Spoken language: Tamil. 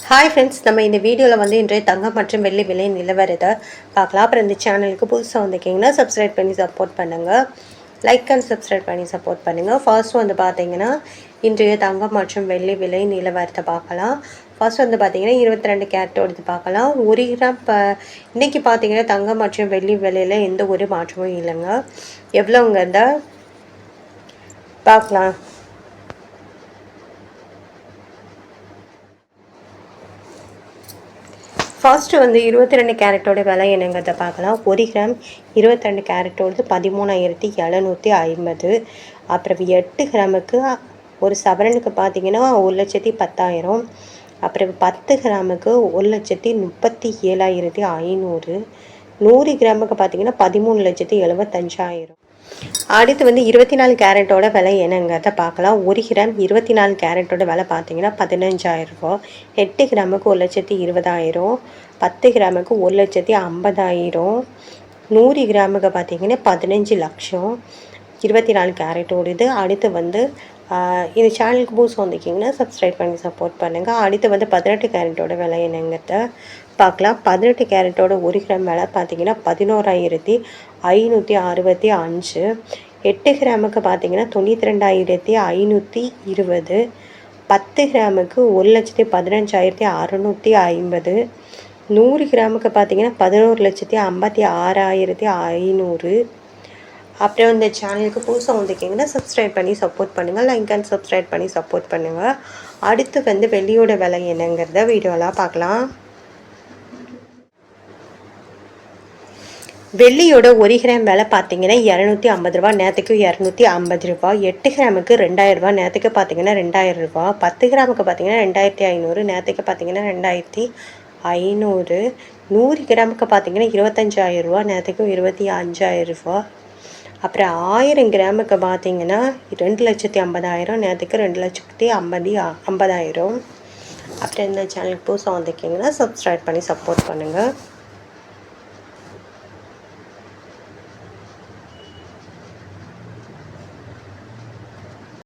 ஹாய் ஃப்ரெண்ட்ஸ், நம்ம இந்த வீடியோவில் வந்து இன்றைய தங்கம் மற்றும் வெள்ளி விலை நிலவரத்தை பார்க்கலாம். அப்புறம் இந்த சேனலுக்கு புதுசாக வந்திருக்கீங்கன்னா சப்ஸ்கிரைப் பண்ணி சப்போர்ட் பண்ணுங்கள். லைக் அண்ட் சப்ஸ்கிரைப் பண்ணி சப்போர்ட் பண்ணுங்கள். ஃபர்ஸ்ட் வந்து பார்த்தீங்கன்னா இன்றைய தங்கம் மற்றும் வெள்ளி விலை நிலவரத்தை பார்க்கலாம். ஃபர்ஸ்ட் வந்து பார்த்தீங்கன்னா 22 கேரட்டோடது பார்க்கலாம். 1 கிராம் இன்றைக்கி பார்த்தீங்கன்னா தங்கம் மற்றும் வெள்ளி விலையில் எந்த ஒரு மாற்றமும் இல்லைங்க. எவ்வளோங்கிறத பார்க்கலாம். ஃபர்ஸ்ட்டு வந்து 22 கேரட்டோட விலை என்னங்கிறத பார்க்கலாம். 1 கிராம் 22 கேரட்டோடது 13,750. அப்புறம் 8 கிராமுக்கு ஒரு சவரனுக்கு பார்த்தீங்கன்னா 1,10,000. அப்புறம் 10 கிராமுக்கு 1,37,500. 100 கிராமுக்கு பார்த்தீங்கன்னா 13,75,000. அடுத்து வந்து 24 கேரட்டோட விலை என்னங்கிறத பார்க்கலாம். 1 கிராம் 24 கேரட்டோட விலை பார்த்தீங்கன்னா 15,000 ரூபா. 8 கிராமுக்கு 1,20,000. 10 கிராமுக்கு 1,50,000. 100 கிராமுக்கு பார்த்தீங்கன்னா 15 லட்சம். 24 கேரட்டோட இது. அடுத்து வந்து இந்த சேனலுக்கு புதுசு வந்திருக்கீங்கன்னா சப்ஸ்கிரைப் பண்ணி சப்போர்ட் பண்ணுங்கள். அடுத்து வந்து 18 கேரட்டோட விலை என்னங்கிறத பார்க்கலாம். 18 கேரட்டோட 1 கிராம் விலை பார்த்தீங்கன்னா 11,565. 8 கிராமுக்கு பார்த்தீங்கன்னா 92,520. 10 கிராமுக்கு 1,15,650. 100 கிராமுக்கு பார்த்தீங்கன்னா 11,56,500. அப்புறம் இந்த சேனலுக்கு புதுசாக வந்திருக்கீங்கன்னா சப்ஸ்கிரைப் பண்ணி சப்போர்ட் பண்ணுங்கள். லைக் அண்ட் சப்ஸ்கிரைப் பண்ணி சப்போர்ட் பண்ணுங்கள். அடுத்து வந்து வெள்ளியோட விலை என்னங்கிறத வீடியோலாம் பார்க்கலாம். வெள்ளியோட 1 கிராம் விலை பார்த்தீங்கன்னா 250 ரூபா, நேற்றுக்கு 250 ரூபா. 8 கிராமுக்கு 2000 ரூபா, நேற்றுக்கு பார்த்தீங்கன்னா 2000 ரூபா. 10 கிராமுக்கு பார்த்தீங்கன்னா 2500, நேற்றுக்கு பார்த்தீங்கன்னா 2500. 100 கிராமுக்கு பார்த்தீங்கன்னா 25,000 ரூபா, நேற்றுக்கு 25,000 ரூபா. அப்புறம் 1000 கிராமுக்கு பார்த்தீங்கன்னா 2,50,000, நேற்றுக்கு 2,50,000. அப்புறம் இந்த சேனலுக்கு புதுசாக வந்திருக்கீங்கன்னா சப்ஸ்கிரைப் பண்ணி சப்போர்ட் பண்ணுங்கள்.